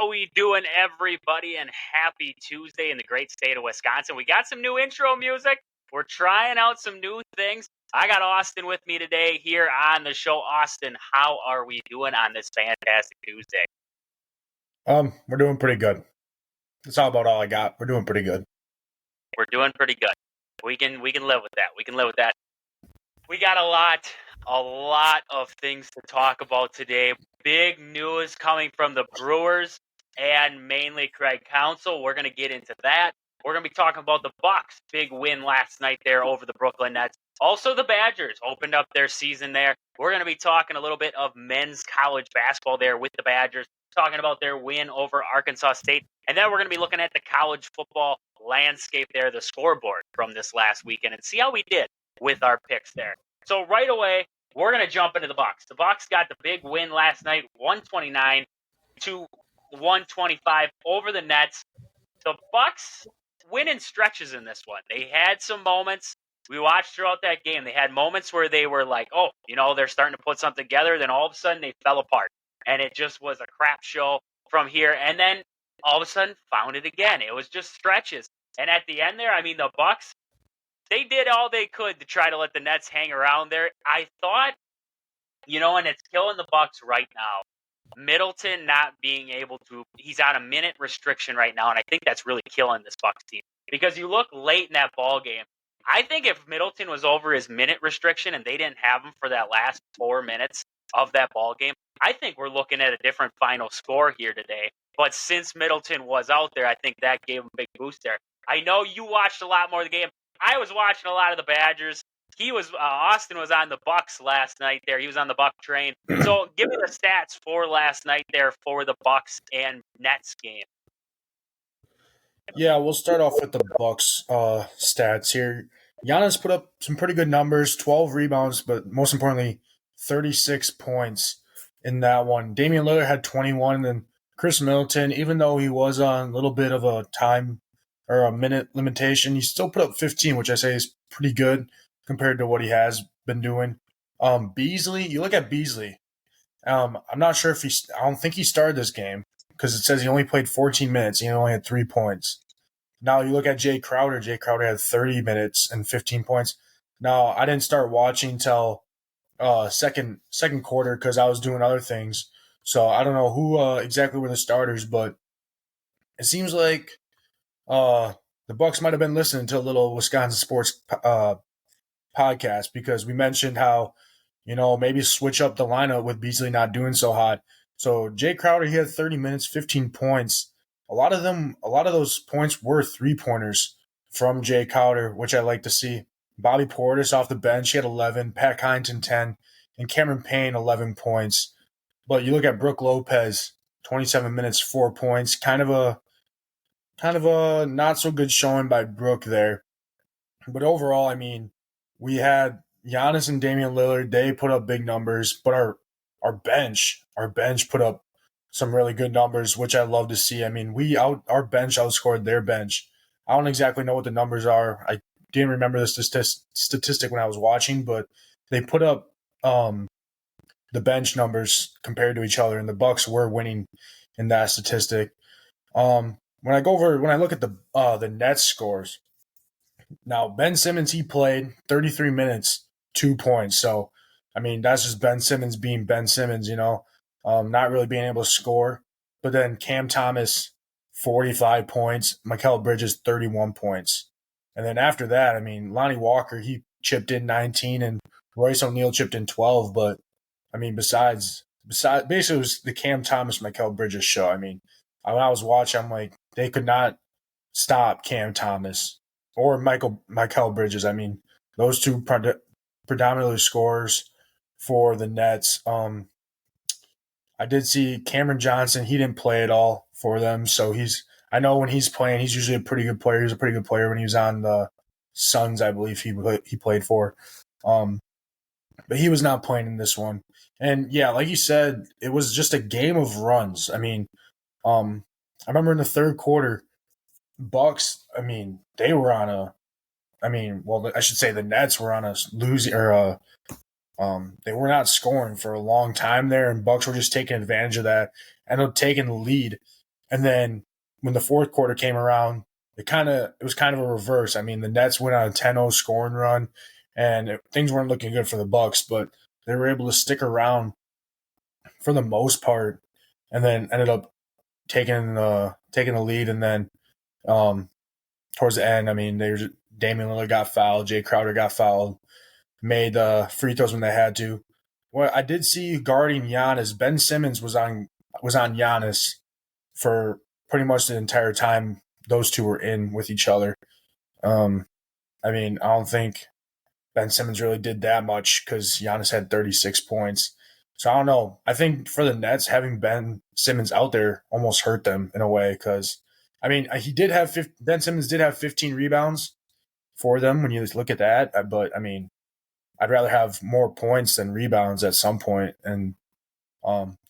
we doing, everybody? And happy Tuesday in the great state of Wisconsin. We got some new intro music. We're trying out some new things. I got Austin with me today here on the show. Austin, how are we doing on this fantastic Tuesday? We're doing pretty good. That's about all I got. We're doing pretty good. We're doing pretty good. We can live with that. We can live with that. We got a lot of things to talk about today. Big news coming from the Brewers and mainly Craig Counsell. We're going to get into that. We're going to be talking about the Bucks' big win last night there over the Brooklyn Nets. Also, the Badgers opened up their season there. We're going to be talking a little bit of men's college basketball there with the Badgers, talking about their win over Arkansas State. And then we're going to be looking at the college football landscape there, the scoreboard from this last weekend, and see how we did with our picks there. So right away, we're going to jump into the Bucks. The Bucks got the big win last night, 129 to 125 over the Nets. The Bucks win in stretches in this one. They had some moments. We watched throughout that game. They had moments where they were like, oh, they're starting to put something together. Then all of a sudden they fell apart. And it just was a crap show from here. And then all of a sudden found it again. It was just stretches. And at the end there, the Bucks, they did all they could to try to let the Nets hang around there. I thought, and it's killing the Bucks right now. Middleton not being able to, he's on a minute restriction right now, and I think that's really killing this Bucks team. Because you look late in that ball game, I think if Middleton was over his minute restriction and they didn't have him for that last 4 minutes of that ball game, I think we're looking at a different final score here today. But since Middleton was out there, I think that gave him a big boost there. I know you watched a lot more of the game. I was watching a lot of the Badgers. Austin was on the Bucks last night there. He was on the Buck train. So give me the stats for last night there for the Bucks and Nets game. Yeah, we'll start off with the Bucks stats here. Giannis put up some pretty good numbers, 12 rebounds, but most importantly, 36 points in that one. Damian Lillard had 21, and then Chris Middleton, even though he was on a little bit of a time or a minute limitation, he still put up 15, which I say is pretty good compared to what he has been doing. Beasley, you look at Beasley. I'm not sure if I don't think he started this game because it says he only played 14 minutes. He only had 3 points. Now you look at Jay Crowder. Jay Crowder had 30 minutes and 15 points. Now I didn't start watching till second quarter because I was doing other things. So I don't know who exactly were the starters, but it seems like the Bucks might have been listening to a little Wisconsin sports podcast because we mentioned how, maybe switch up the lineup with Beasley not doing so hot. So Jay Crowder, he had 30 minutes, 15 points. A lot of those points were 3-pointers from Jay Crowder, which I like to see. Bobby Portis off the bench, he had 11, Pat Connaughton 10, and Cameron Payne 11 points. But you look at Brook Lopez, 27 minutes, 4 points, kind of a not so good showing by Brook there. But overall, we had Giannis and Damian Lillard. They put up big numbers, but our bench put up some really good numbers, which I love to see. Our bench outscored their bench. I don't exactly know what the numbers are. I didn't remember the statistic when I was watching, but they put up the bench numbers compared to each other, and the Bucks were winning in that statistic. When I look at the Nets scores. Now, Ben Simmons, he played 33 minutes, 2 points. So, that's just Ben Simmons being Ben Simmons, not really being able to score. But then Cam Thomas, 45 points. Mikal Bridges, 31 points. And then after that, Lonnie Walker, he chipped in 19, and Royce O'Neal chipped in 12. But, besides basically it was the Cam Thomas, Mikal Bridges show. When I was watching, I'm like, they could not stop Cam Thomas or Mikal Bridges. Those two predominantly scorers for the Nets. I did see Cameron Johnson. He didn't play at all for them. So I know when he's playing, he's usually a pretty good player. He was a pretty good player when he was on the Suns, I believe he played for. But he was not playing in this one. And yeah, like you said, it was just a game of runs. I remember in the third quarter, Bucks, they were on a I should say the Nets were on a losing or they were not scoring for a long time there, and Bucks were just taking advantage of that, ended up taking the lead. And then when the fourth quarter came around, it was kind of a reverse. I mean, the Nets went on a 10-0 scoring run, and things weren't looking good for the Bucks, but they were able to stick around for the most part, and then ended up taking the lead. And then towards the end, I mean, Damian Lillard got fouled, Jay Crowder got fouled, made free throws when they had to. Well, I did see guarding Giannis. Ben Simmons was on Giannis for pretty much the entire time those two were in with each other. I mean, I don't think Ben Simmons really did that much because Giannis had 36 points. So I don't know. I think for the Nets, having Ben Simmons out there almost hurt them in a way because, I mean, Ben Simmons did have 15 rebounds for them when you look at that. But, I mean, I'd rather have more points than rebounds at some point. And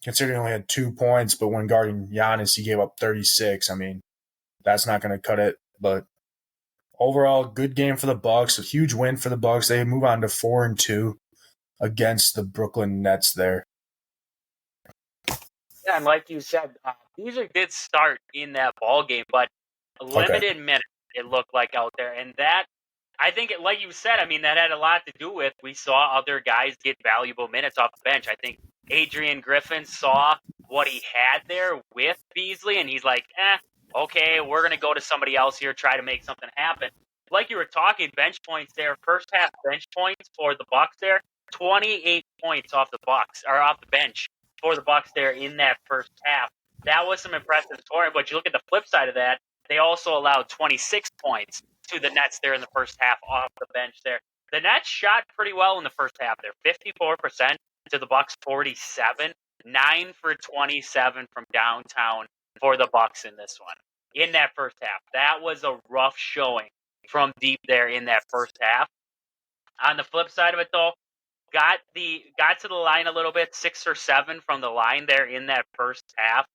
considering he only had 2 points, but when guarding Giannis, he gave up 36. I mean, that's not going to cut it. But overall, good game for the Bucks. A huge win for the Bucks. They move on to 4-2 against the Brooklyn Nets there. Yeah, and like you said, music did start in that ball game, but limited minutes it looked like out there, and that I think, like you said, I mean that had a lot to do with we saw other guys get valuable minutes off the bench. I think Adrian Griffin saw what he had there with Beasley, and he's like, okay, we're gonna go to somebody else here, try to make something happen. Like you were talking, bench points there, first half bench points for the Bucks there, 28 points off the Bucks or off the bench for the Bucks there in that first half. That was some impressive scoring, but you look at the flip side of that, they also allowed 26 points to the Nets there in the first half off the bench there. The Nets shot pretty well in the first half there, 54% to the Bucks 47, 9 for 27 from downtown for the Bucks in this one. In that first half, that was a rough showing from deep there in that first half. On the flip side of it, though, got to the line a little bit, 6 or 7 from the line there in that first half.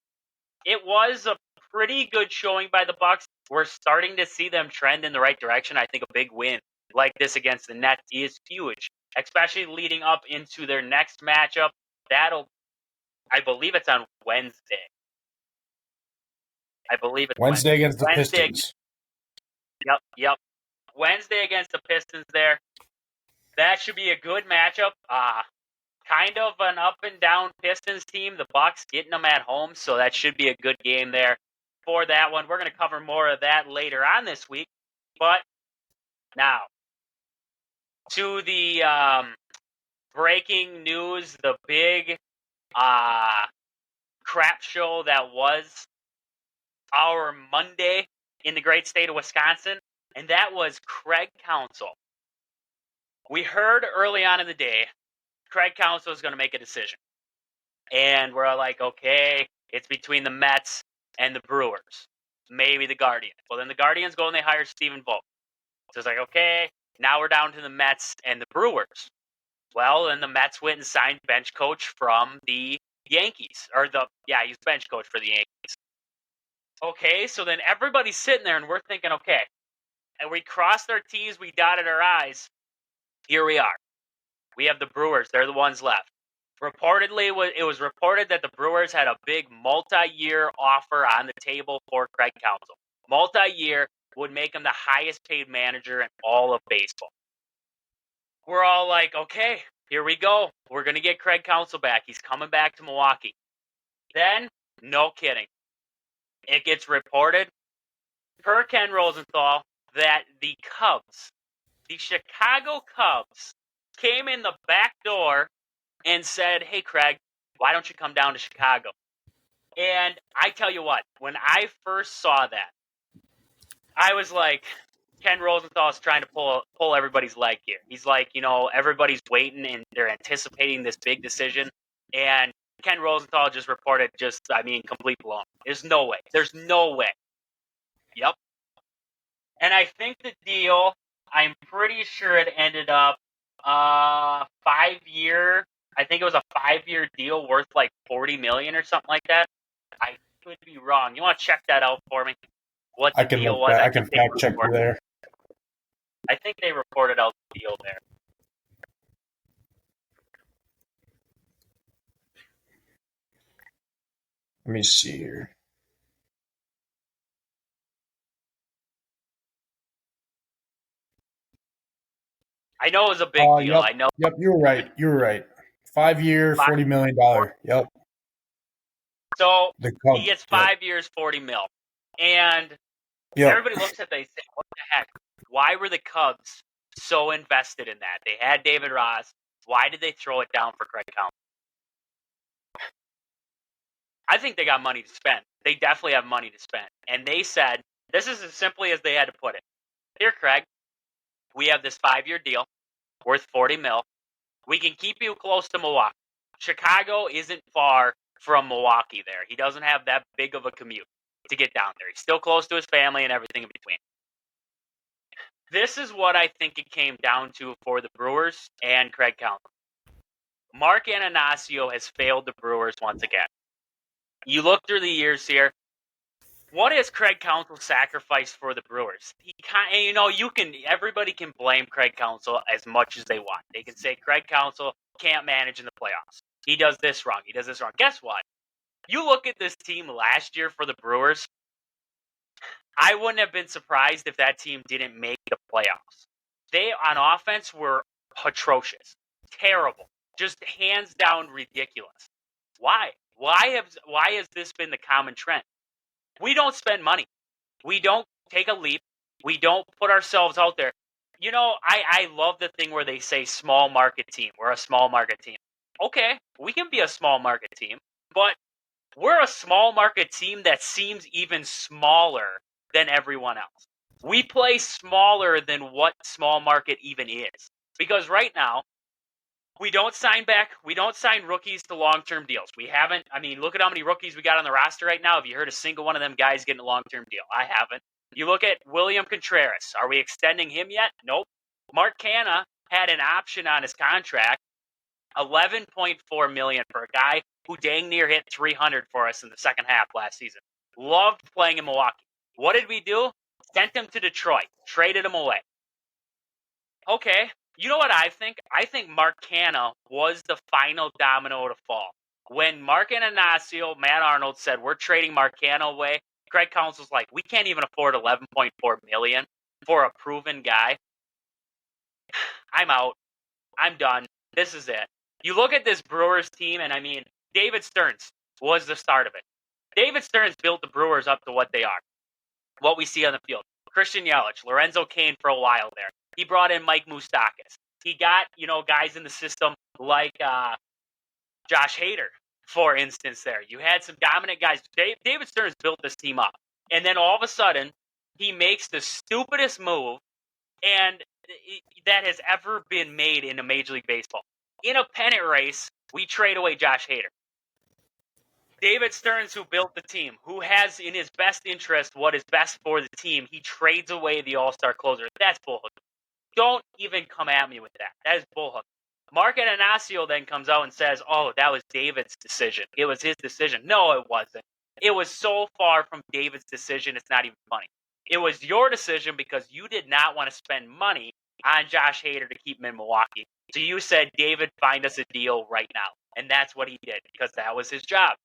It was a pretty good showing by the Bucks. We're starting to see them trend in the right direction. I think a big win like this against the Nets is huge, especially leading up into their next matchup. I believe it's on Wednesday. I believe it's Wednesday against the Pistons. Yep. Wednesday against the Pistons there. That should be a good matchup. Kind of an up and down Pistons team. The Bucks getting them at home, so that should be a good game there for that one. We're going to cover more of that later on this week. But now to the breaking news, the big crap show that was our Monday in the great state of Wisconsin, and that was Craig Counsell. We heard early on in the day Craig Counsell is going to make a decision. And we're like, okay, it's between the Mets and the Brewers. Maybe the Guardians. Well, then the Guardians go and they hire Stephen Vogt. So it's like, okay, now we're down to the Mets and the Brewers. Well, then the Mets went and signed bench coach from the Yankees. He's bench coach for the Yankees. Okay, so then everybody's sitting there and we're thinking, okay, and we crossed our T's, we dotted our I's. Here we are. We have the Brewers. They're the ones left. Reportedly, it was reported that the Brewers had a big multi-year offer on the table for Craig Counsell. Multi-year would make him the highest paid manager in all of baseball. We're all like, okay, here we go. We're going to get Craig Counsell back. He's coming back to Milwaukee. Then, no kidding. It gets reported per Ken Rosenthal that the Chicago Cubs, came in the back door and said, hey, Craig, why don't you come down to Chicago? And I tell you what, when I first saw that, I was like, Ken Rosenthal is trying to pull everybody's leg here. He's like, everybody's waiting and they're anticipating this big decision. And Ken Rosenthal just reported complete blown. There's no way. Yep. And I think the deal, I'm pretty sure it ended up 5-year. I think it was a 5-year deal worth like $40 million or something like that. I could be wrong. You want to check that out for me? What the deal was? I can fact check you there. I think they reported out the deal there. Let me see here. I know it was a big deal. Yep. I know Yep, you were right. You were right. 5-year, $40 million. Yep. so. The He Cubs. gets Yep. 5 years, 40 mil, and Yep. everybody looks at that and say, "What the heck? Why were the Cubs so invested in that? They had David Ross. Why did they throw it down for Craig Counsell?" I think they got money to spend. They definitely have money to spend, and they said this is as simply as they had to put it. Here, Craig, we have this 5-year deal worth 40 mil. We can keep you close to Milwaukee. Chicago isn't far from Milwaukee there. He doesn't have that big of a commute to get down there. He's still close to his family and everything in between. This is what I think it came down to for the Brewers and Craig Counsell. Mark Ananasio has failed the Brewers once again. You look through the years here. What has Craig Counsell sacrificed for the Brewers? Everybody can blame Craig Counsell as much as they want. They can say Craig Counsell can't manage in the playoffs. He does this wrong. He does this wrong. Guess what? You look at this team last year for the Brewers, I wouldn't have been surprised if that team didn't make the playoffs. They, on offense, were atrocious. Terrible. Just hands down ridiculous. Why? Why has this been the common trend? We don't spend money. We don't take a leap. We don't put ourselves out there. I love the thing where they say small market team. We're a small market team. Okay, we can be a small market team, but we're a small market team that seems even smaller than everyone else. We play smaller than what small market even is. Because right now, we don't sign rookies to long-term deals. We haven't. I mean, look at how many rookies we got on the roster right now. Have you heard a single one of them guys getting a long-term deal? I haven't. You look at William Contreras. Are we extending him yet? Nope. Mark Canha had an option on his contract, $11.4 million for a guy who dang near hit 300 for us in the second half last season. Loved playing in Milwaukee. What did we do? Sent him to Detroit. Traded him away. Okay. You know what I think? I think Mark Canha was the final domino to fall. When Mark Ananasio, Matt Arnold said, we're trading Mark Canha away, Craig Counsell's like, we can't even afford $11.4 million for a proven guy. I'm out. I'm done. This is it. You look at this Brewers team, and I mean, David Stearns was the start of it. David Stearns built the Brewers up to what they are, what we see on the field. Christian Yelich, Lorenzo Cain for a while there. He brought in Mike Moustakas. He got, guys in the system like Josh Hader, for instance, there. You had some dominant guys. David Stearns built this team up. And then all of a sudden, he makes the stupidest move that has ever been made in a Major League Baseball. In a pennant race, we trade away Josh Hader. David Stearns, who built the team, who has in his best interest what is best for the team, he trades away the all-star closer. That's bullhook. Don't even come at me with that. That is bullhook. Mark Ananasio then comes out and says, oh, that was David's decision. It was his decision. No, it wasn't. It was so far from David's decision, it's not even funny. It was your decision because you did not want to spend money on Josh Hader to keep him in Milwaukee. So you said, David, find us a deal right now. And that's what he did because that was his job.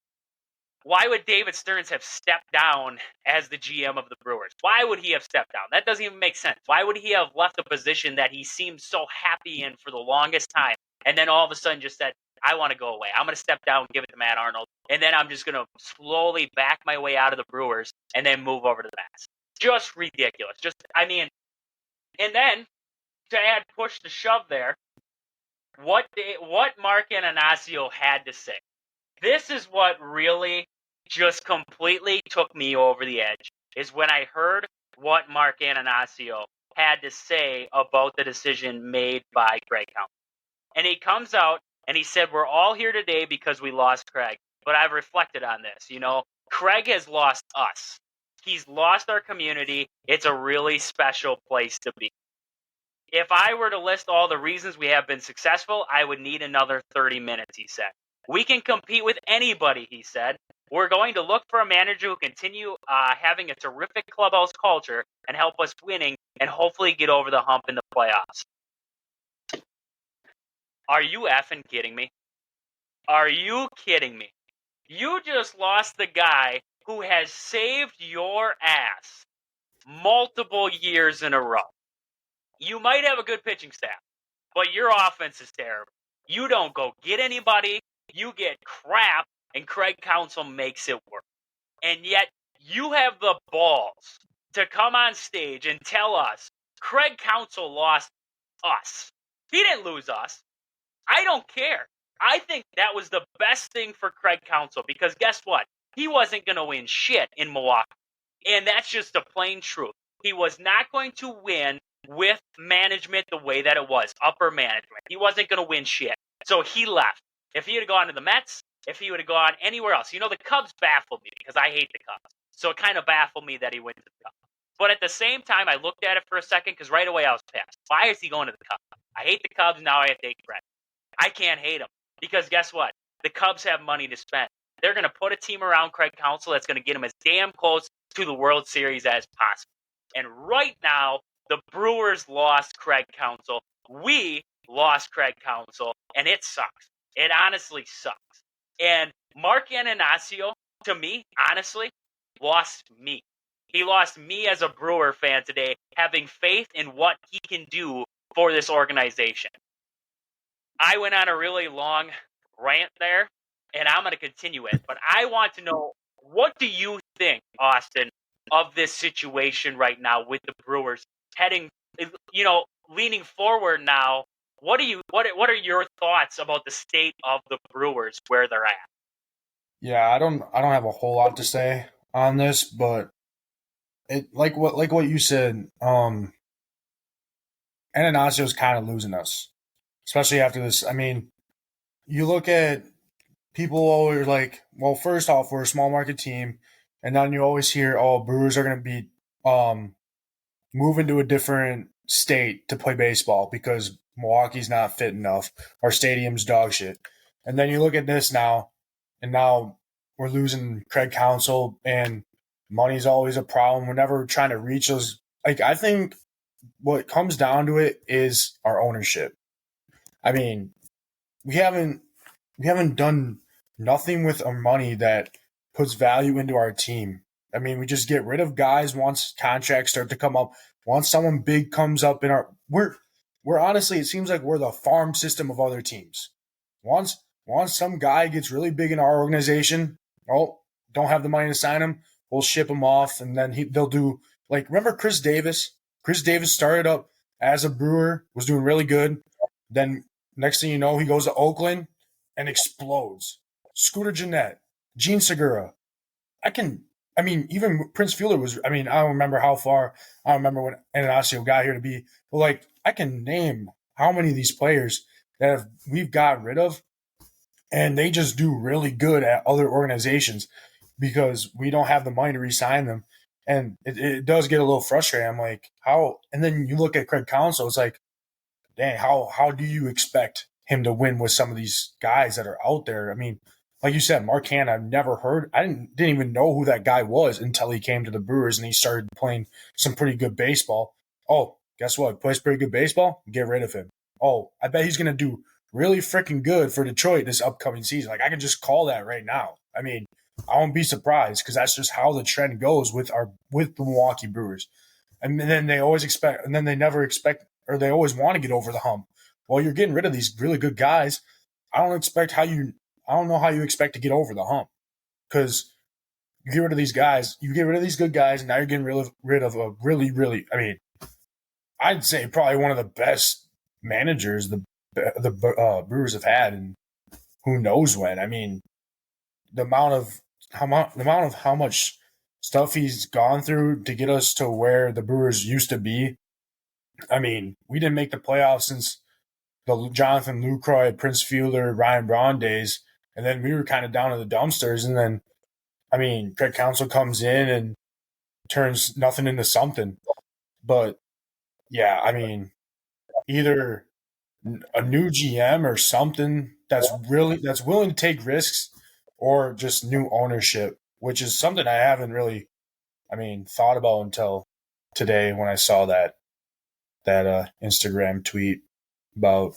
Why would David Stearns have stepped down as the GM of the Brewers? Why would he have stepped down? That doesn't even make sense. Why would he have left a position that he seemed so happy in for the longest time and then all of a sudden just said, I want to go away. I'm going to step down and give it to Matt Arnold, and then I'm just going to slowly back my way out of the Brewers and then move over to the Mets. Just ridiculous. And then to add push to shove there, what Mark Ananasio had to say. This is what really just completely took me over the edge, is when I heard what Mark Ananasio had to say about the decision made by Craig Counsell. And he comes out and he said, we're all here today because we lost Craig. But I've reflected on this. Craig has lost us. He's lost our community. It's a really special place to be. If I were to list all the reasons we have been successful, I would need another 30 minutes, he said. We can compete with anybody, he said. We're going to look for a manager who can continue having a terrific clubhouse culture and help us winning and hopefully get over the hump in the playoffs. Are you effing kidding me? Are you kidding me? You just lost the guy who has saved your ass multiple years in a row. You might have a good pitching staff. but your offense is terrible. You don't go get anybody. You get crap, and Craig Counsell makes it work. And yet you have the balls to come on stage and tell us Craig Counsell lost us. He didn't lose us. I don't care. I think that was the best thing for Craig Counsell because guess what? He wasn't going to win shit in Milwaukee. And that's just the plain truth. He was not going to win with management the way that it was, upper management. He wasn't going to win shit. So he left. If he had gone to the Mets, if he would have gone anywhere else. You know, the Cubs baffled me because I hate the Cubs. So it kind of baffled me that he went to the Cubs. But at the same time, I looked at it for a second because right away I was pissed. Why is he going to the Cubs? I hate the Cubs. Now I have to hate Craig. I can't hate him because guess what? The Cubs have money to spend. They're going to put a team around Craig Counsell that's going to get him as damn close to the World Series as possible. And right now, the Brewers lost Craig Counsell. We lost Craig Counsell, and it sucks. It honestly sucks. And Mark Ananasio, to me, honestly, lost me. He lost me as a Brewer fan today, having faith in what he can do for this organization. I went on a really long rant there, and I'm going to continue it. But I want to know, what do you think, Austin, of this situation right now with the Brewers heading, leaning forward now? What are your thoughts about the state of the Brewers, where they're at? Yeah, I don't have a whole lot to say on this, but it like what you said, Ananasio's kind of losing us, especially after this. I mean, you look at people always like, well, first off, we're a small market team, and then you always hear, oh, Brewers are going to be moving to a different state to play baseball because Milwaukee's not fit enough. Our stadium's dog shit. And then you look at this now, and now we're losing Craig Counsell, and money's always a problem. We're never trying to reach those. Like, I think what comes down to it is our ownership. I mean, we haven't done nothing with our money that puts value into our team. I mean, we just get rid of guys once contracts start to come up. Once someone big comes up in our, we're honestly, it seems like we're the farm system of other teams. Once some guy gets really big in our organization, oh, don't have the money to sign him, we'll ship him off, and then they'll do, like, remember Chris Davis? Chris Davis started up as a Brewer, was doing really good. Then next thing you know, he goes to Oakland and explodes. Scooter Gennett, Gene Segura. Even Prince Fielder was, I don't remember how far, I don't remember when Ananasio got here to be, but like, I can name how many of these players that we've gotten rid of, and they just do really good at other organizations because we don't have the money to re-sign them. And it does get a little frustrating. I'm like, how? And then you look at Craig Counsell, it's like, dang, how do you expect him to win with some of these guys that are out there? I mean, like you said, Mark Hanna, I've never heard. I didn't even know who that guy was until he came to the Brewers and he started playing some pretty good baseball. Oh, guess what? He plays pretty good baseball? Get rid of him. Oh, I bet he's going to do really freaking good for Detroit this upcoming season. Like, I can just call that right now. I mean, I won't be surprised because that's just how the trend goes with the Milwaukee Brewers. And then they always expect, and then they never expect, or they always want to get over the hump. Well, you're getting rid of these really good guys. I don't know how you expect to get over the hump because you get rid of these guys, you get rid of these good guys, and now you're getting rid of a really, really, I'd say probably one of the best managers the Brewers have had, and who knows when. I mean, the amount of how much stuff he's gone through to get us to where the Brewers used to be. I mean, we didn't make the playoffs since the Jonathan Lucroy, Prince Fielder, Ryan Braun days, and then we were kind of down in the dumpsters. And then, Craig Counsell comes in and turns nothing into something. But yeah, either a new GM or something that's willing to take risks, or just new ownership, which is something I haven't really, thought about until today when I saw that Instagram tweet about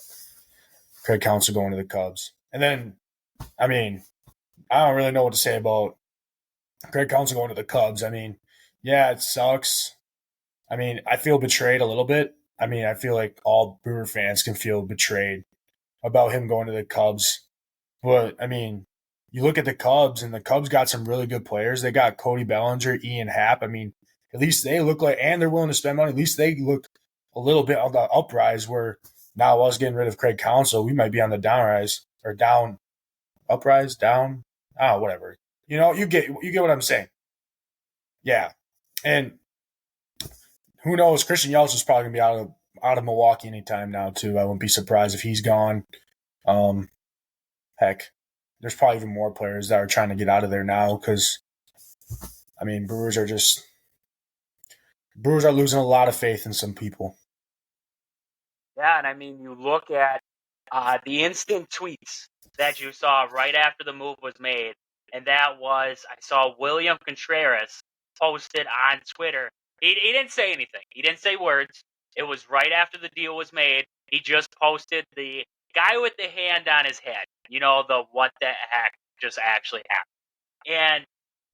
Craig Counsell going to the Cubs. And then, I don't really know what to say about Craig Counsell going to the Cubs. Yeah, it sucks. I feel betrayed a little bit I mean, I feel like all Brewer fans can feel betrayed about him going to the Cubs. But I mean, you look at the Cubs, and the Cubs got some really good players. They got Cody Bellinger, Ian Happ. I mean, at least they look like, and they're willing to spend money. At least they look a little bit on the uprise. Where now us getting rid of Craig Counsell, we might be on the downrise or down, uprise, down, whatever. You get what I'm saying. Yeah, and who knows? Christian Yelich is probably gonna be out of Milwaukee anytime now too. I wouldn't be surprised if he's gone. Um, Heck, there's probably even more players that are trying to get out of there now because I mean Brewers are losing a lot of faith in some people. Yeah, and I mean, you look at the instant tweets that you saw right after the move was made, and that was I saw William Contreras posted on Twitter. He didn't say anything. He didn't say words. It was right after the deal was made. He just posted the guy with the hand on his head. You know, the what the heck just actually happened. And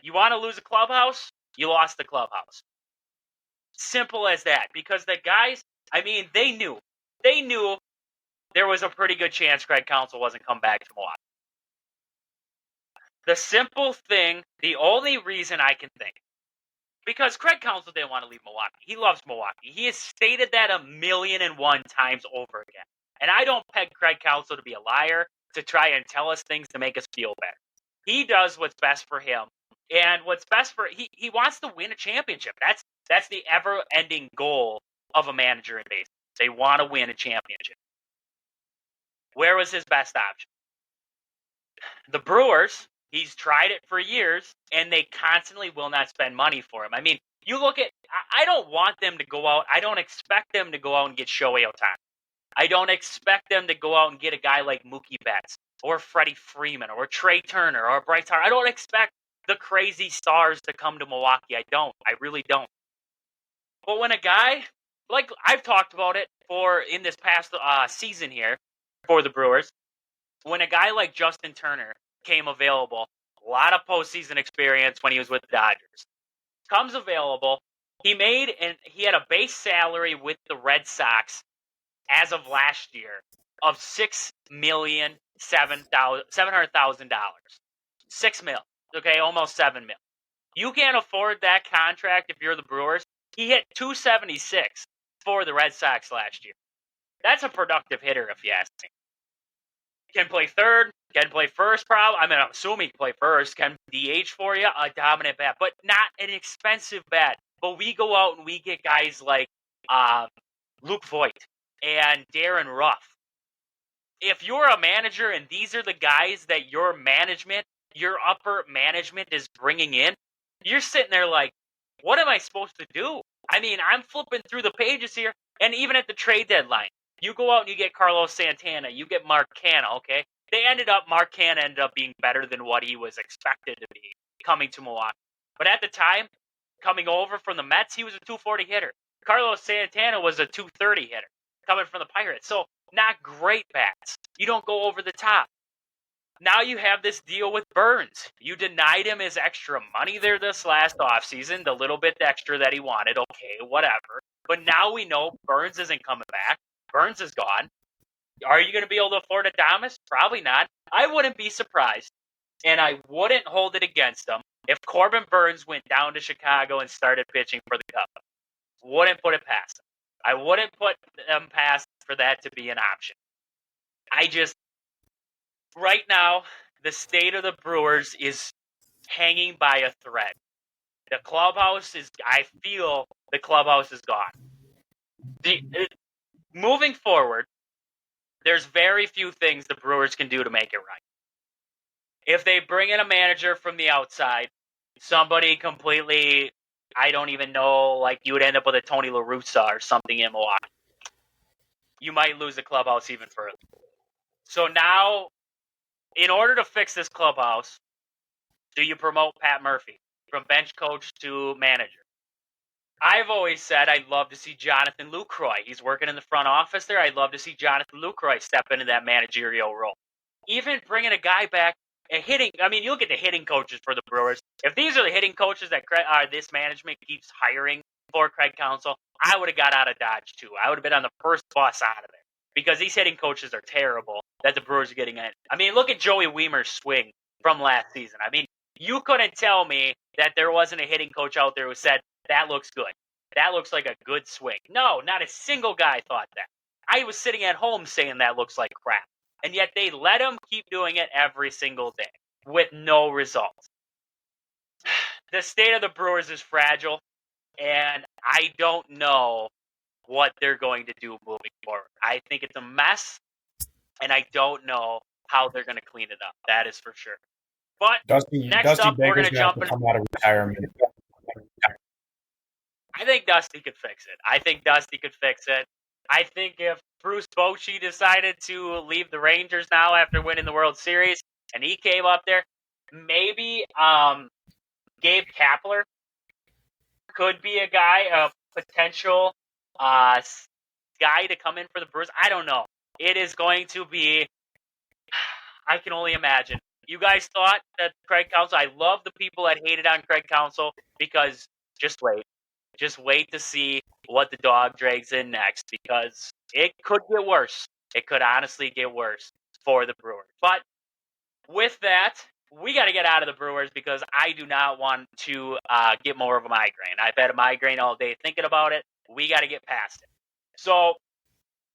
you want to lose a clubhouse? You lost the clubhouse. Simple as that. Because the guys, I mean, they knew there was a pretty good chance Craig Counsell wasn't come back to Milwaukee. The simple thing, the only reason I can think, because Craig Counsell didn't want to leave Milwaukee. He loves Milwaukee. He has stated that 1,000,001 times over again. And I don't peg Craig Counsell to be a liar, to try and tell us things to make us feel better. He does what's best for him. And what's best for he wants to win a championship. That's the ever-ending goal of a manager in baseball. They want to win a championship. Where was his best option? The Brewers, he's tried it for years, and they constantly will not spend money for him. I mean, you look at, I don't want them to go out, I don't expect them to go out and get Shohei Ohtani. I don't expect them to go out and get a guy like Mookie Betts, or Freddie Freeman, or Trey Turner, or Bryce Harper. I don't expect the crazy stars to come to Milwaukee. I don't. I really don't. But when a guy, like I've talked about it in this past season here for the Brewers, when a guy like Justin Turner came available, a lot of postseason experience when he was with the Dodgers, comes available, he had a base salary with the Red Sox as of last year of $6,700,000. $6 million, okay, almost $7 million. You can't afford that contract if you're the Brewers. He hit .276 for the Red Sox last year. That's a productive hitter, if you ask me. Can play third, can play first, probably. I mean, I'm assuming he can play first. Can DH for you, a dominant bat, but not an expensive bat. But we go out and we get guys like Luke Voigt and Darren Ruff. If you're a manager and these are the guys that your upper management is bringing in, you're sitting there like, what am I supposed to do? I mean, I'm flipping through the pages here, and even at the trade deadline, you go out and you get Carlos Santana, you get Mark Canha, okay? Mark Canha ended up being better than what he was expected to be coming to Milwaukee. But at the time, coming over from the Mets, he was a .240 hitter. Carlos Santana was a .230 hitter coming from the Pirates. So, not great bats. You don't go over the top. Now you have this deal with Burns. You denied him his extra money there this last offseason, the little bit extra that he wanted. Okay, whatever. But now we know Burns isn't coming back. Burns is gone. Are you going to be able to afford Adames? Probably not. I wouldn't be surprised, and I wouldn't hold it against him if Corbin Burns went down to Chicago and started pitching for the Cubs. Wouldn't put it past him. I wouldn't put them past for that to be an option. Right now, the state of the Brewers is hanging by a thread. I feel the clubhouse is gone. Moving forward, there's very few things the Brewers can do to make it right. If they bring in a manager from the outside, somebody completely, I don't even know, like you would end up with a Tony La Russa or something in Milwaukee, you might lose the clubhouse even further. So now, in order to fix this clubhouse, do you promote Pat Murphy from bench coach to manager? I've always said I'd love to see Jonathan Lucroy. He's working in the front office there. I'd love to see Jonathan Lucroy step into that managerial role. Even bringing a guy back and hitting. I mean, you look at the hitting coaches for the Brewers. If these are the hitting coaches that this management keeps hiring for Craig Counsell, I would have got out of Dodge too. I would have been on the first bus out of there because these hitting coaches are terrible that the Brewers are getting in. I mean, look at Joey Wiemer's swing from last season. I mean, you couldn't tell me that there wasn't a hitting coach out there who said, that looks good. That looks like a good swing. No, not a single guy thought that. I was sitting at home saying that looks like crap. And yet they let him keep doing it every single day with no results. The state of the Brewers is fragile, and I don't know what they're going to do moving forward. I think it's a mess, and I don't know how they're going to clean it up. That is for sure. But Dusty we're going Baker's to jump to come out of retirement. I think Dusty could fix it. I think if Bruce Bochy decided to leave the Rangers now after winning the World Series and he came up there, maybe Gabe Kapler could be a guy, a potential guy to come in for the Brewers. I don't know. It is going to be, I can only imagine. You guys thought that Craig Counsell, I love the people that hated on Craig Counsell because just wait. Just wait to see what the dog drags in next because it could get worse. It could honestly get worse for the Brewers. But with that, we got to get out of the Brewers because I do not want to get more of a migraine. I've had a migraine all day thinking about it. We got to get past it. So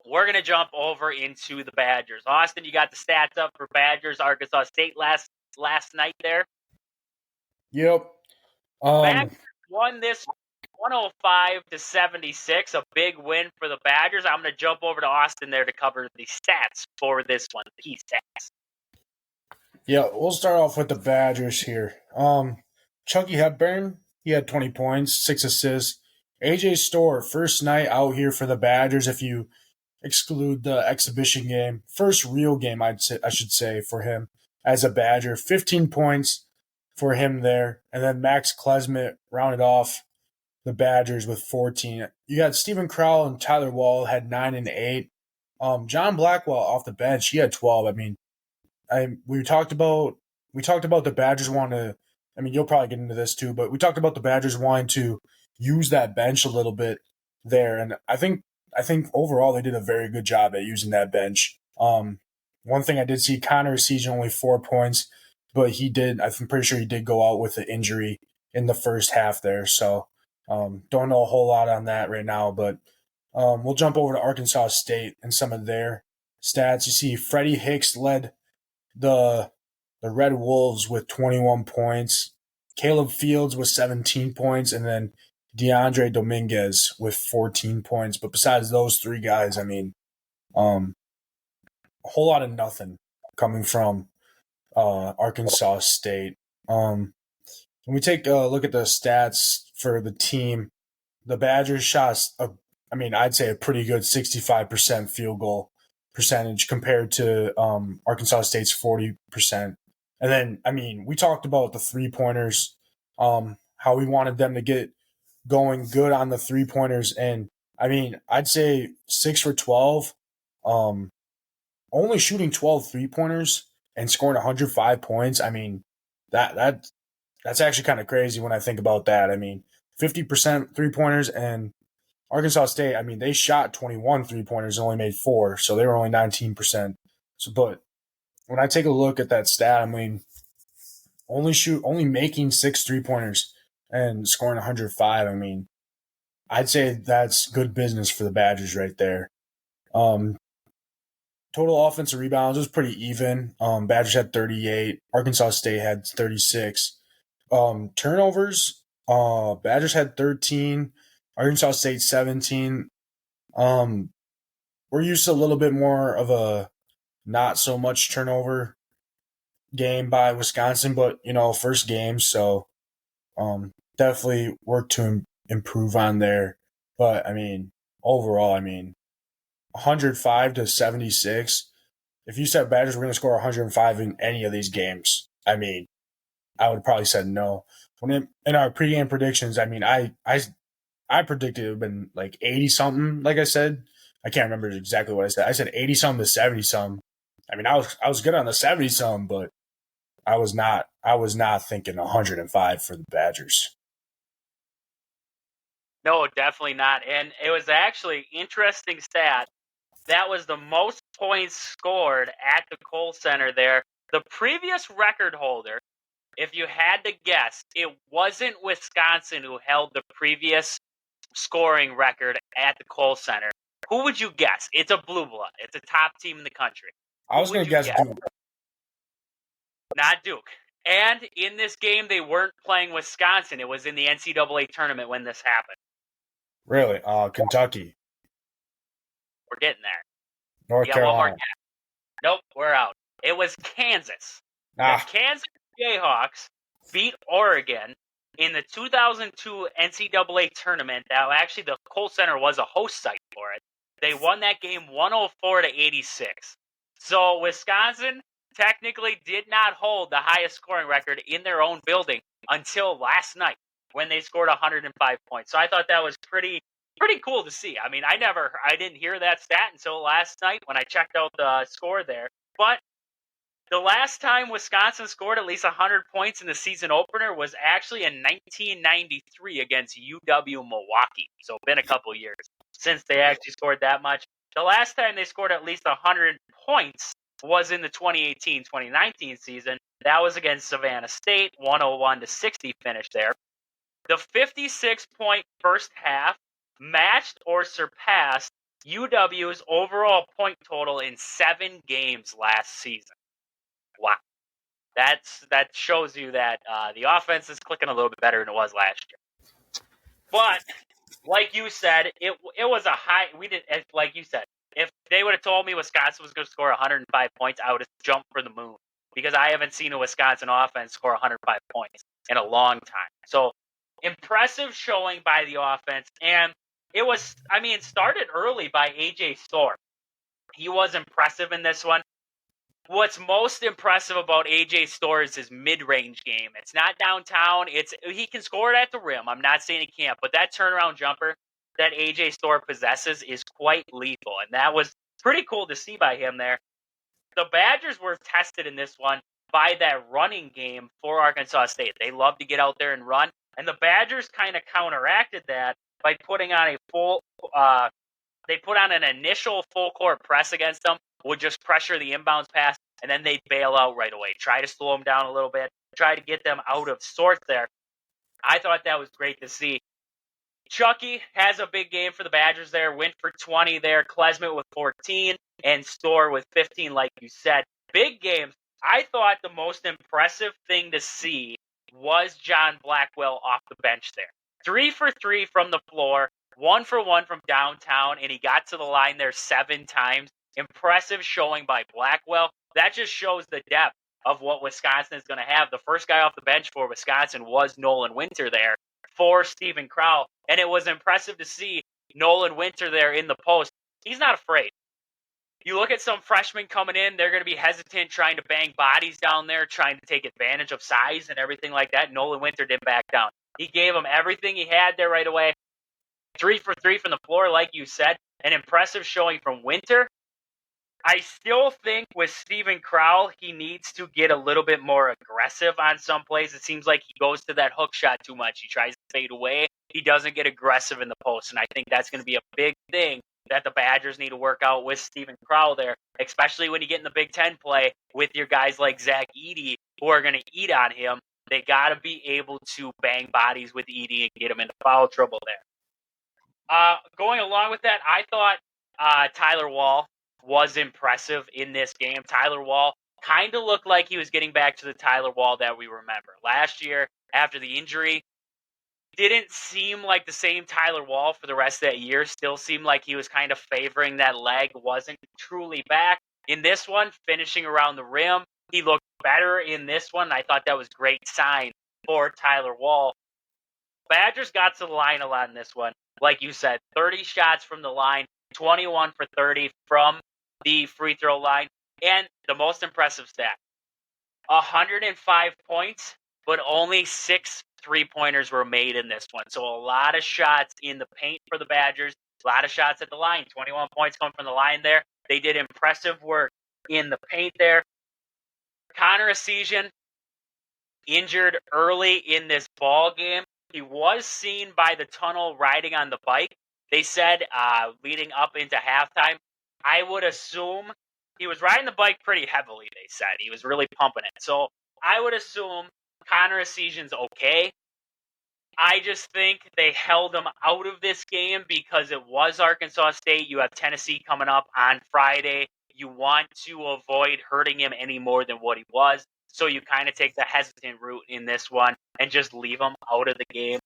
we're going to jump over into the Badgers. Austin, you got the stats up for Badgers, Arkansas State last night there? Yep. Badgers won this 105-76, a big win for the Badgers. I'm going to jump over to Austin there to cover the stats for this one, the key stats. Yeah, we'll start off with the Badgers here. Chucky Hepburn, he had 20 points, 6 assists. AJ Storr, first night out here for the Badgers if you exclude the exhibition game. First real game, I should say, for him as a Badger. 15 points for him there. And then Max Klesmit rounded off the Badgers with 14. You got Stephen Crowell and Tyler Wall had 9 and 8. John Blackwell off the bench, he had 12. I mean, we talked about the Badgers wanting to. I mean, you'll probably get into this too, but we talked about the Badgers wanting to use that bench a little bit there, and I think overall they did a very good job at using that bench. One thing I did see, Connor Siege only 4 points, but I'm pretty sure he did go out with an injury in the first half there, so don't know a whole lot on that right now. But we'll jump over to Arkansas State and some of their stats. You see, Freddie Hicks led the Red Wolves with 21 points. Caleb Fields with 17 points, and then DeAndre Dominguez with 14 points. But besides those three guys, I mean, a whole lot of nothing coming from Arkansas State. When we take a look at the stats for the team, the Badgers shot, I'd say a pretty good 65% field goal percentage compared to Arkansas State's 40%. And then, we talked about the three-pointers, how we wanted them to get going good on the three-pointers. And, I'd say 6 for 12, only shooting 12 three-pointers and scoring 105 points. That's actually kind of crazy when I think about that. 50% three-pointers, and Arkansas State, they shot 21 three-pointers and only made 4, so they were only 19%. But when I take a look at that stat, only making 6 three-pointers and scoring 105, I'd say that's good business for the Badgers right there. Total offensive rebounds was pretty even. Badgers had 38. Arkansas State had 36. Turnovers, Badgers had 13. Arkansas State 17. We're used to a little bit more of a not so much turnover game by Wisconsin, but first game, so definitely work to improve on there. But overall, 105-76. If you said Badgers were going to score 105 in any of these games, I would probably said no. In our pregame predictions, I predicted it would have been like 80 something. Like I said, I can't remember exactly what I said. I said 80 something to 70 something. I was good on the 70 something, but I was not thinking 105 for the Badgers. No, definitely not. And it was actually interesting stat. That was the most points scored at the Kohl Center there. The previous record holder, if you had to guess, it wasn't Wisconsin who held the previous scoring record at the Kohl Center. Who would you guess? It's a blue blood. It's a top team in the country. I Who was would going to you guess guess? Duke. Not Duke. And in this game, they weren't playing Wisconsin. It was in the NCAA tournament when this happened. Really? Kentucky. We're getting there. North You got one more Carolina. guess. Nope, we're out. It was Kansas. The Kansas Jayhawks beat Oregon in the 2002 NCAA tournament. Now, actually, the Kohl Center was a host site for it. They won that game 104-86. So Wisconsin technically did not hold the highest scoring record in their own building until last night when they scored 105 points. So I thought that was pretty cool to see. I mean, I didn't hear that stat until last night when I checked out the score there. But the last time Wisconsin scored at least 100 points in the season opener was actually in 1993 against UW-Milwaukee. So it's been a couple years since they actually scored that much. The last time they scored at least 100 points was in the 2018-2019 season. That was against Savannah State, 101-60 finish there. The 56-point first half matched or surpassed UW's overall point total in 7 games last season. Wow. That shows you that the offense is clicking a little bit better than it was last year. But like you said, it was a high. We did like you said. If they would have told me Wisconsin was going to score 105 points, I would have jumped for the moon because I haven't seen a Wisconsin offense score 105 points in a long time. So impressive showing by the offense, and it was. I mean, it started early by AJ Storr. He was impressive in this one. What's most impressive about AJ Storr is his mid-range game. It's not downtown. He can score it at the rim. I'm not saying he can't, but that turnaround jumper that AJ Storr possesses is quite lethal, and that was pretty cool to see by him there. The Badgers were tested in this one by that running game for Arkansas State. They love to get out there and run, and the Badgers kind of counteracted that by putting on they put on an initial full-court press against them, would just pressure the inbounds pass, and then they'd bail out right away. Try to slow them down a little bit, try to get them out of sorts there. I thought that was great to see. Chucky has a big game for the Badgers there, went for 20 there, Klesmit with 14, and Storr with 15, like you said. Big games. I thought the most impressive thing to see was John Blackwell off the bench there. 3 for 3 from the floor, 1 for 1 from downtown, and he got to the line there 7 times. Impressive showing by Blackwell. That just shows the depth of what Wisconsin is going to have. The first guy off the bench for Wisconsin was Nolan Winter there for Stephen Crowell, and it was impressive to see Nolan Winter there in the post. He's not afraid. You look at some freshmen coming in, they're going to be hesitant trying to bang bodies down there, trying to take advantage of size and everything like that. Nolan Winter didn't back down. He gave him everything he had there right away. 3 for 3 from the floor, like you said. An impressive showing from Winter. I still think with Stephen Crowell, he needs to get a little bit more aggressive on some plays. It seems like he goes to that hook shot too much. He tries to fade away. He doesn't get aggressive in the post, and I think that's going to be a big thing that the Badgers need to work out with Stephen Crowell there, especially when you get in the Big Ten play with your guys like Zach Edey who are going to eat on him. They got to be able to bang bodies with Edey and get him into foul trouble there. Going along with that, I thought Tyler Wall was impressive in this game. Tyler Wall kind of looked like he was getting back to the Tyler Wall that we remember. Last year, after the injury, didn't seem like the same Tyler Wall for the rest of that year. Still seemed like he was kind of favoring that leg, wasn't truly back. In this one, finishing around the rim, he looked better in this one. I thought that was a great sign for Tyler Wall. Badgers got to the line a lot in this one. Like you said, 30 shots from the line, 21 for 30 from the free throw line. And the most impressive stat, 105 points, but only 6 3-pointers were made in this one. So a lot of shots in the paint for the Badgers, a lot of shots at the line. 21 points come from the line there. They did impressive work in the paint there. Connor Essegian injured early in this ball game. He was seen by the tunnel riding on the bike. They said leading up into halftime, I would assume he was riding the bike pretty heavily, they said. He was really pumping it. So I would assume Connor Essegian's okay. I just think they held him out of this game because it was Arkansas State. You have Tennessee coming up on Friday. You want to avoid hurting him any more than what he was. So you kind of take the hesitant route in this one and just leave him out of the game.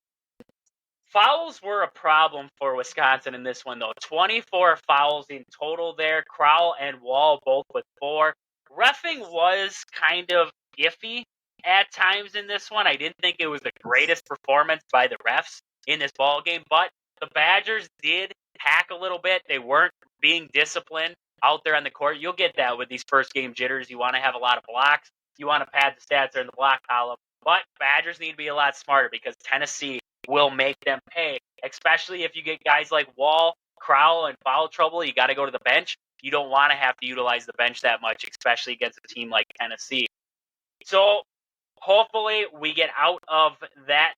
Fouls were a problem for Wisconsin in this one, though. 24 fouls in total there. Crowell and Wall both with 4. Reffing was kind of iffy at times in this one. I didn't think it was the greatest performance by the refs in this ball game, but the Badgers did hack a little bit. They weren't being disciplined out there on the court. You'll get that with these first game jitters. You want to have a lot of blocks. You want to pad the stats there in the block column. But Badgers need to be a lot smarter because Tennessee will make them pay, especially if you get guys like Wall, Crowell, and foul trouble. You got to go to the bench. You don't want to have to utilize the bench that much, especially against a team like Tennessee. So hopefully we get out of that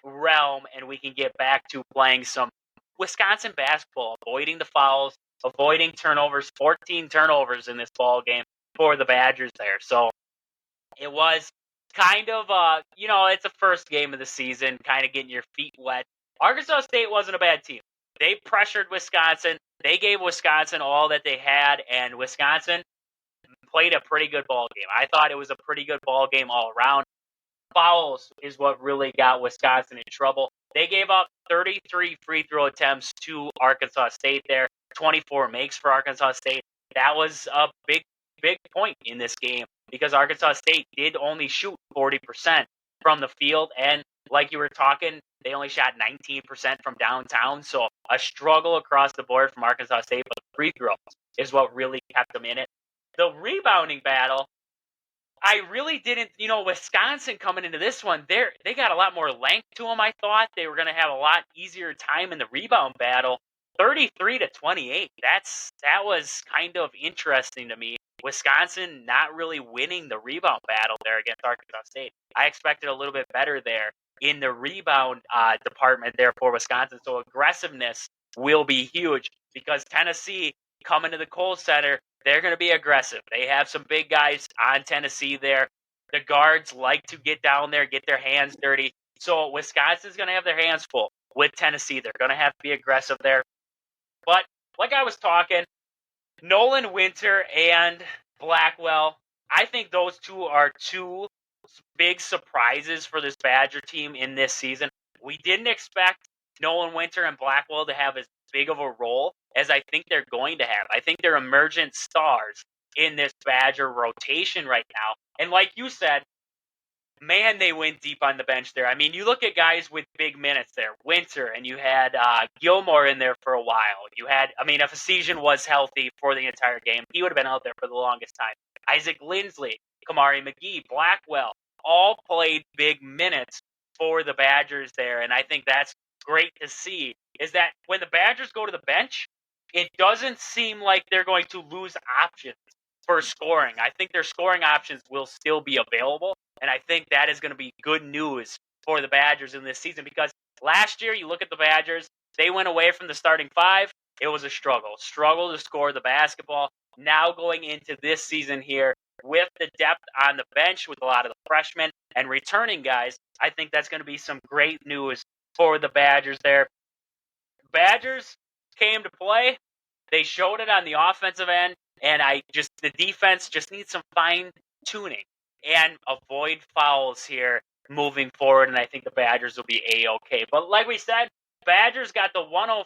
realm and we can get back to playing some Wisconsin basketball, avoiding the fouls, avoiding turnovers. 14 turnovers in this ball game for the Badgers there. So it was kind of, it's the first game of the season, kind of getting your feet wet. Arkansas State wasn't a bad team. They pressured Wisconsin. They gave Wisconsin all that they had, and Wisconsin played a pretty good ball game. I thought it was a pretty good ball game all around. Fouls is what really got Wisconsin in trouble. They gave up 33 free throw attempts to Arkansas State there, 24 makes for Arkansas State. That was a big point in this game because Arkansas State did only shoot 40% from the field. And like you were talking, they only shot 19% from downtown. So a struggle across the board from Arkansas State, but the free throws is what really kept them in it. The rebounding battle, I really didn't, Wisconsin coming into this one, they got a lot more length to them. I thought they were going to have a lot easier time in the rebound battle. 33-28. That was kind of interesting to me. Wisconsin not really winning the rebound battle there against Arkansas State. I expected a little bit better there in the rebound department there for Wisconsin. So aggressiveness will be huge because Tennessee coming to the Kohl Center, they're going to be aggressive. They have some big guys on Tennessee there. The guards like to get down there, get their hands dirty. So Wisconsin's going to have their hands full with Tennessee. They're going to have to be aggressive there. But like I was talking, Nolan Winter and Blackwell, I think those two are two big surprises for this Badger team in this season. We didn't expect Nolan Winter and Blackwell to have as big of a role as I think they're going to have. I think they're emergent stars in this Badger rotation right now. And like you said, man, they went deep on the bench there. I mean, you look at guys with big minutes there. Winter, and you had Gilmore in there for a while. You had, if Essegian was healthy for the entire game, he would have been out there for the longest time. Isaac Lindsley, Kamari McGee, Blackwell, all played big minutes for the Badgers there. And I think that's great to see, is that when the Badgers go to the bench, it doesn't seem like they're going to lose options for scoring. I think their scoring options will still be available. And I think that is going to be good news for the Badgers in this season because last year, you look at the Badgers, they went away from the starting 5. It was a struggle to score the basketball. Now going into this season here with the depth on the bench with a lot of the freshmen and returning guys, I think that's going to be some great news for the Badgers there. Badgers came to play. They showed it on the offensive end, and the defense just needs some fine tuning and avoid fouls here moving forward, and I think the Badgers will be A-okay. But like we said, Badgers got the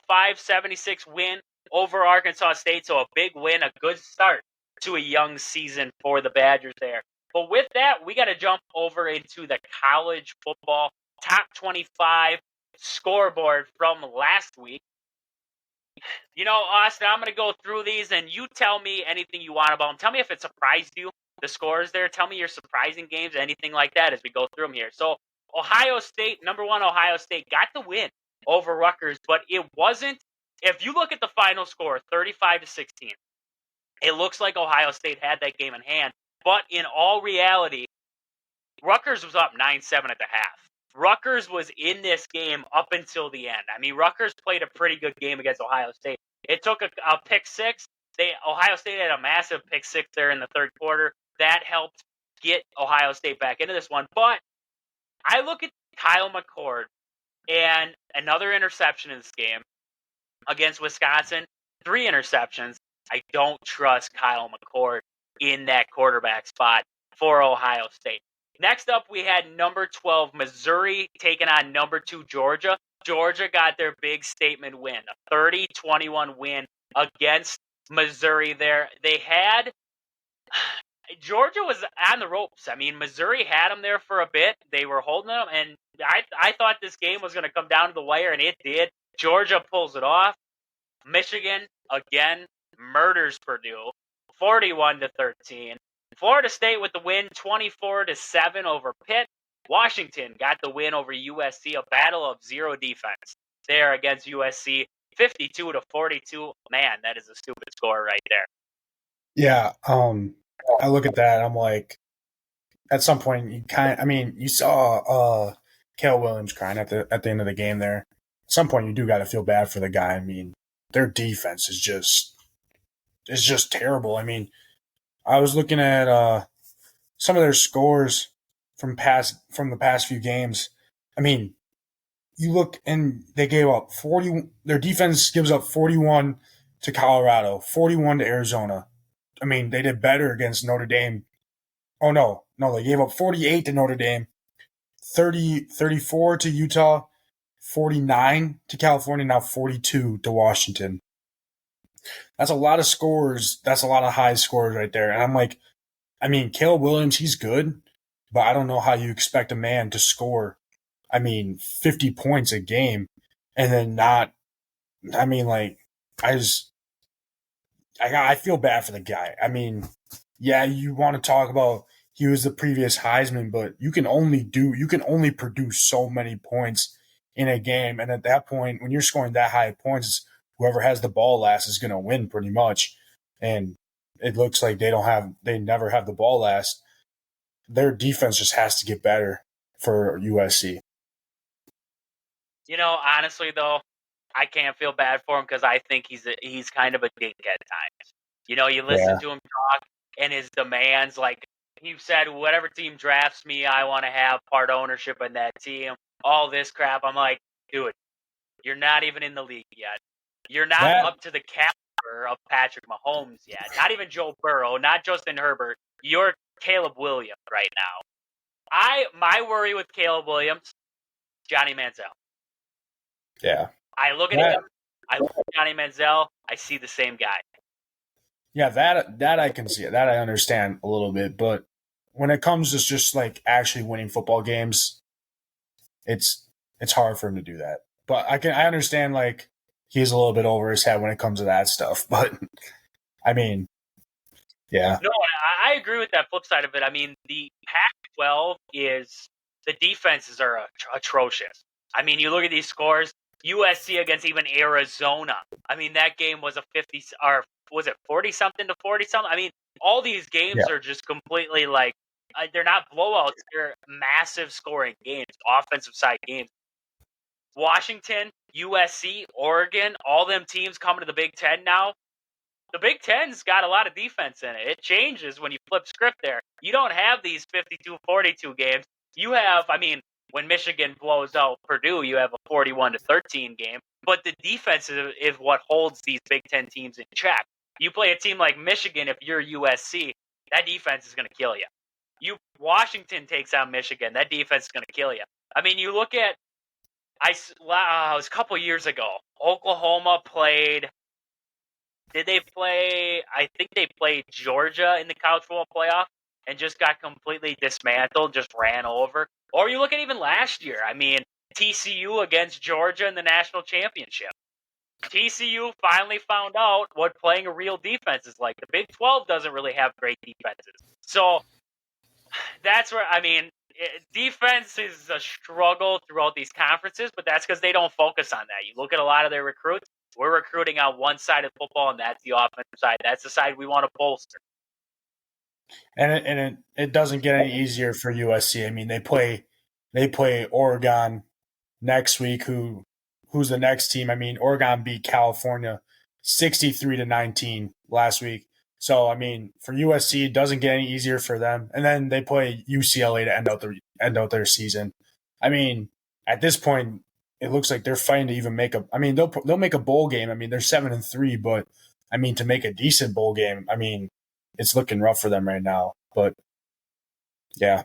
105-76 win over Arkansas State, so a big win, a good start to a young season for the Badgers there. But with that, we got to jump over into the college football top 25 scoreboard from last week. Austin, I'm going to go through these, and you tell me anything you want about them. Tell me if it surprised you, the scores there. Tell me your surprising games, anything like that as we go through them here. So, Ohio State, number 1 Ohio State, got the win over Rutgers, but it wasn't, if you look at the final score, 35-16, it looks like Ohio State had that game in hand, but in all reality, Rutgers was up 9-7 at the half. Rutgers was in this game up until the end. I mean, Rutgers played a pretty good game against Ohio State. It took a pick six. Ohio State had a massive pick six there in the third quarter. That helped get Ohio State back into this one. But I look at Kyle McCord and another interception in this game against Wisconsin, 3 interceptions. I don't trust Kyle McCord in that quarterback spot for Ohio State. Next up, we had number 12, Missouri, taking on number 2, Georgia. Georgia got their big statement win, a 30-21 win against Missouri there. Georgia was on the ropes. I mean, Missouri had them there for a bit. They were holding them, and I thought this game was going to come down to the wire, and it did. Georgia pulls it off. Michigan, again, murders Purdue, 41-13. Florida State with the win, 24-7 over Pitt. Washington got the win over USC, a battle of zero defense there against USC, 52-42. Man, that is a stupid score right there. Yeah, I look at that, I'm like, at some point, you saw Cale Williams crying at the end of the game there. At some point, you do got to feel bad for the guy. I mean, their defense is just terrible. I mean, I was looking at some of their scores from the past few games. I mean, you look and they gave up 40. Their defense gives up 41 to Colorado, 41 to Arizona. I mean, they did better against Notre Dame. Oh no, they gave up 48 to Notre Dame, 34 to Utah, 49 to California, now 42 to Washington. That's a lot of scores. That's a lot of high scores right there. And I'm like, I mean, Caleb Williams, he's good, but I don't know how you expect a man to score, 50 points a game and then not, I feel bad for the guy. I mean, yeah, you want to talk about he was the previous Heisman, but you can only produce so many points in a game. And at that point, when you're scoring that high points, whoever has the ball last is going to win pretty much. And it looks like they never have the ball last. Their defense just has to get better for USC. Honestly, though, I can't feel bad for him because I think he's kind of a dink at times. You listen to him talk and his demands, like he said, whatever team drafts me, I want to have part ownership in that team, all this crap. I'm like, dude, you're not even in the league yet. You're not up to the caliber of Patrick Mahomes yet. Not even Joe Burrow, not Justin Herbert. You're Caleb Williams right now. My worry with Caleb Williams, Johnny Manziel. Yeah. I look at him, I look at Johnny Manziel, I see the same guy. Yeah, that I can see it. That I understand a little bit, but when it comes to just like actually winning football games, it's hard for him to do that. But I understand like he's a little bit over his head when it comes to that stuff. But I mean, yeah. No, I agree with that flip side of it. I mean, the Pac-12 the defenses are atrocious. I mean, you look at these scores, USC against even Arizona. I mean, that game was a 50 or was it 40 something to 40 something? I mean, all these games are just completely like they're not blowouts, they're massive scoring games, offensive side games. Washington, USC, Oregon, all them teams coming to the Big Ten now. The Big Ten's got a lot of defense in it. It changes when you flip script there. You don't have these 52-42 games. You have, when Michigan blows out Purdue, you have a 41-13 game. But the defense is what holds these Big Ten teams in check. You play a team like Michigan, if you're USC, that defense is going to kill you. Washington takes out Michigan, that defense is going to kill you. I mean, you look at, it was a couple years ago, Oklahoma played. Did they play? I think they played Georgia in the college football playoff and just got completely dismantled, just ran over. Or you look at even last year. I mean, TCU against Georgia in the national championship. TCU finally found out what playing a real defense is like. The Big 12 doesn't really have great defenses. So that's where, defense is a struggle throughout these conferences, but that's because they don't focus on that. You look at a lot of their recruits, we're recruiting on one side of football, and that's the offensive side. That's the side we want to bolster. And it doesn't get any easier for USC. I mean, they play They play Oregon next week. Who's the next team? I mean, Oregon beat California 63-19 last week. So I mean, for USC, it doesn't get any easier for them. And then they play UCLA to end out their season. I mean, at this point, it looks like they're fighting to even make a. I mean, they'll make a bowl game. I mean, they're 7-3, but I mean, to make a decent bowl game, I mean, it's looking rough for them right now. But yeah,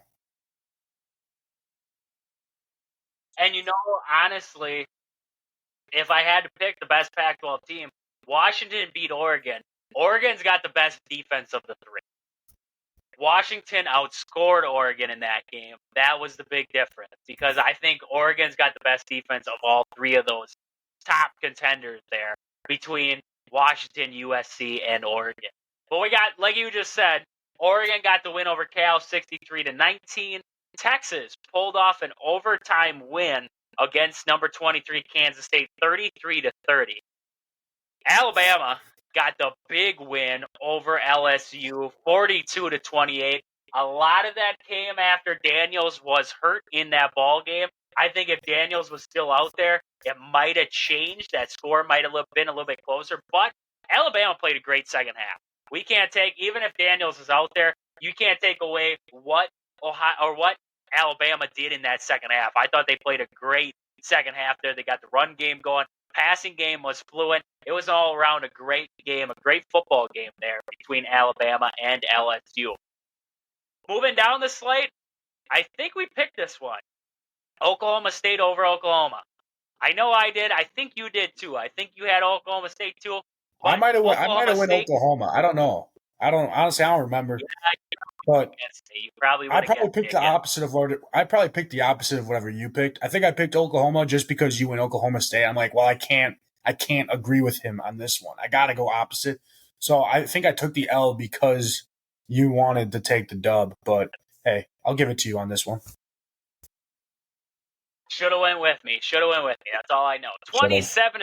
And honestly, if I had to pick the best Pac-12 team, Washington beat Oregon. Oregon's got the best defense of the three. Washington outscored Oregon in that game. That was the big difference because I think Oregon's got the best defense of all three of those top contenders there between Washington, USC, and Oregon. But we got, like you just said, Oregon got the win over Cal 63-19. Texas pulled off an overtime win against number 23 Kansas State 33-30. Alabama got the big win over LSU 42-28. A lot of that came after Daniels was hurt in that ball game. I think if Daniels was still out there, it might have changed. That score might have been a little bit closer. But Alabama played a great second half. We can't take, even if Daniels is out there, you can't take away what Ohio or what Alabama did in that second half. I thought they played a great second half there. They got the run game going. Passing game was fluent. It was all around a great game, a great football game there between Alabama and LSU. Moving down the slate, I think we picked this one. Oklahoma State over Oklahoma. I know I did. I think you did too. I think you had Oklahoma State too. I might have went Oklahoma. I don't know. I don't remember. But I probably picked the opposite of whatever you picked. I think I picked Oklahoma just because you went Oklahoma State. I'm like, well, I can't agree with him on this one. I got to go opposite. So I think I took the L because you wanted to take the dub. But hey, I'll give it to you on this one. Should have went with me. That's all I know. 27-24,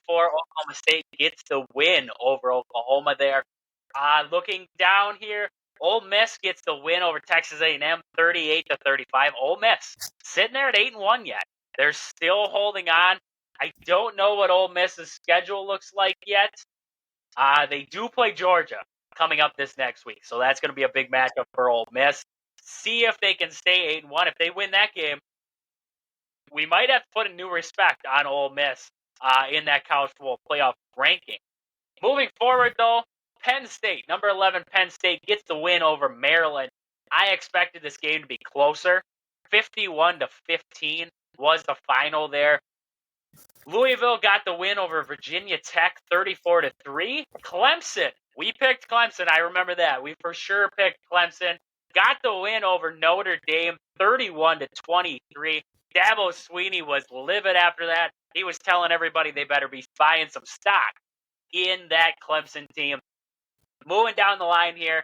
Oklahoma State gets the win over Oklahoma there. Looking down here, Ole Miss gets the win over Texas A&M 38-35. Ole Miss sitting there at 8-1 yet. They're still holding on. I don't know what Ole Miss's schedule looks like yet. They do play Georgia coming up this next week, so that's going to be a big matchup for Ole Miss. See if they can stay 8-1. If they win that game, we might have to put a new respect on Ole Miss in that college football playoff ranking. Moving forward, though, Penn State, number 11 Penn State, gets the win over Maryland. I expected this game to be closer. 51-15 was the final there. Louisville got the win over Virginia Tech, 34-3. Clemson, we picked Clemson. I remember that. We for sure picked Clemson. Got the win over Notre Dame, 31-23. Dabo Swinney was livid after that. He was telling everybody they better be buying some stock in that Clemson team. Moving down the line here,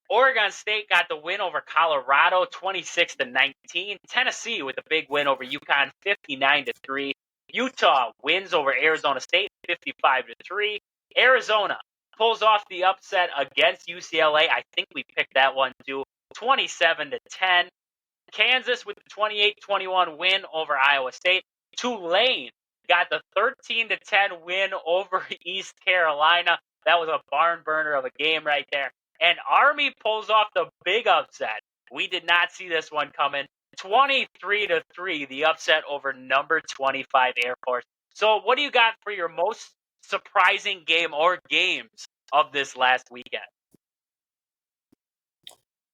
Oregon State got the win over Colorado, 26-19. Tennessee with a big win over UConn, 59-3. Utah wins over Arizona State, 55-3. Arizona pulls off the upset against UCLA. I think we picked that one too, 27-10. Kansas with the 28-21 win over Iowa State. Tulane got the 13-10 win over East Carolina. That was a barn burner of a game right there. And Army pulls off the big upset. We did not see this one coming. 23-3, the upset over number 25 Air Force. So what do you got for your most surprising game or games of this last weekend?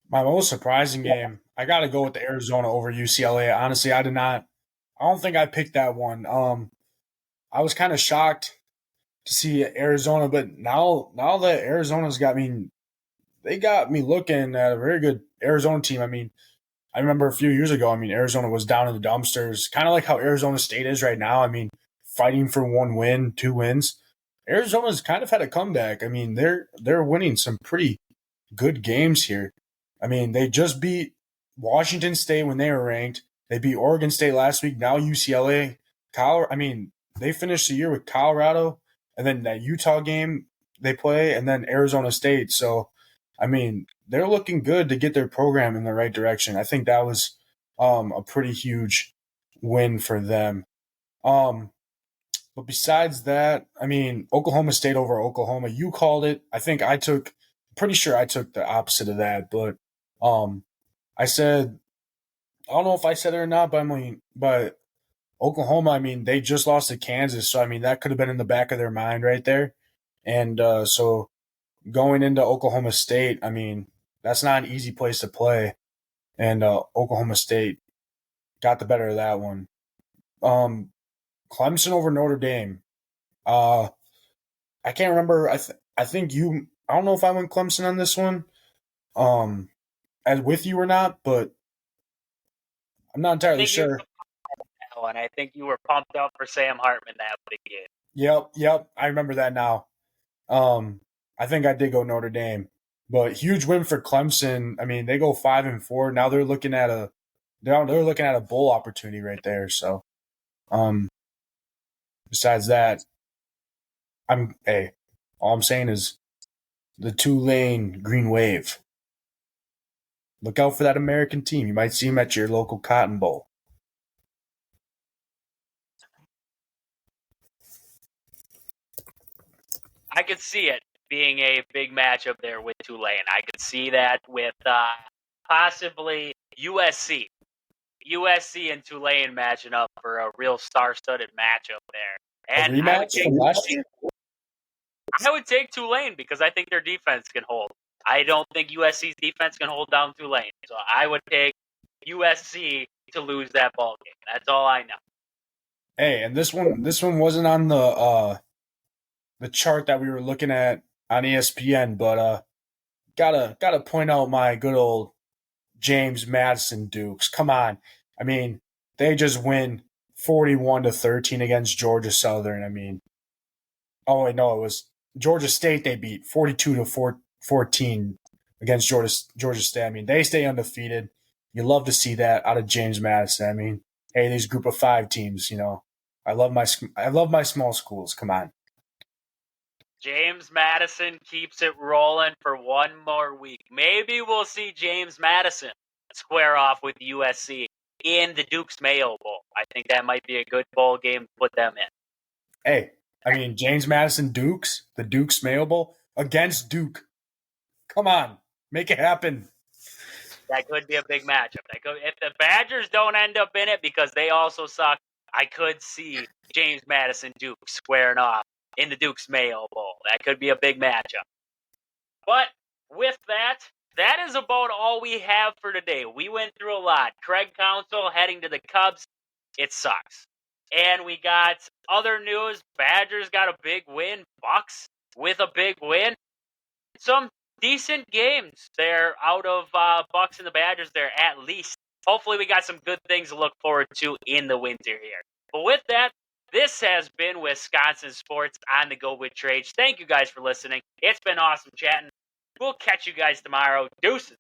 My most surprising game, I got to go with the Arizona over UCLA. Honestly, I don't think I picked that one. I was kind of shocked to see Arizona, but now that Arizona's got me, they got me looking at a very good Arizona team. I mean, I remember a few years ago, Arizona was down in the dumpsters, kind of like how Arizona State is right now. Fighting for 1 win, 2 wins. Arizona's kind of had a comeback. They're winning some pretty good games here. They just beat Washington State when they were ranked. They beat Oregon State last week. Now UCLA, they finished the year with Colorado, and then that Utah game they play, and then Arizona State. So, they're looking good to get their program in the right direction. I think that was a pretty huge win for them. But besides that, I mean, Oklahoma State over Oklahoma, you called it. Pretty sure I took the opposite of that, but I said, I don't know if I said it or not, but Oklahoma, I mean, they just lost to Kansas, so I mean, that could have been in the back of their mind right there. And so going into Oklahoma State, I mean, that's not an easy place to play, and Oklahoma State got the better of that one. Clemson over Notre Dame. Uh, I can't remember. I think you. I don't know if I went Clemson on this one, as with you or not, but I'm not entirely sure. And I think you were pumped up for Sam Hartman that big game. Yep. I remember that now. I think I did go Notre Dame, but huge win for Clemson. I mean, they go 5-4 now. They're looking at a bowl opportunity right there. So, besides that, all I'm saying is the Tulane Green Wave. Look out for that American team. You might see them at your local Cotton Bowl. I could see it being a big matchup there with Tulane. I could see that with possibly USC. USC and Tulane matching up for a real star-studded matchup there. And a rematch from last year? I would take Tulane because I think their defense can hold. I don't think USC's defense can hold down Tulane. So I would take USC to lose that ball game. That's all I know. Hey, and this one wasn't on the chart that we were looking at on ESPN, but gotta point out my good old James Madison Dukes. Come on. I mean, they just win 41-13 against Georgia Southern. I mean, oh wait, no, it was Georgia State they beat 42-14 against Georgia State. I mean, they stay undefeated. You love to see that out of James Madison. I mean, hey, these group of 5 teams, I love my small schools. Come on. James Madison keeps it rolling for one more week. Maybe we'll see James Madison square off with USC in the Duke's Mayo Bowl. I think that might be a good bowl game to put them in. Hey, I mean, James Madison Dukes, the Duke's Mayo Bowl against Duke. Come on, make it happen. That could be a big matchup. If the Badgers don't end up in it because they also suck, I could see James Madison Duke squaring off in the Duke's Mayo Bowl. That could be a big matchup. But with that, that is about all we have for today. We went through a lot. Craig Counsell heading to the Cubs. It sucks. And we got other news. Badgers got a big win. Bucks with a big win. Some decent games there out of Bucks and the Badgers there at least. Hopefully we got some good things to look forward to in the winter here. But with that, this has been Wisconsin Sports on the Go with Trades. Thank you guys for listening. It's been awesome chatting. We'll catch you guys tomorrow. Deuces.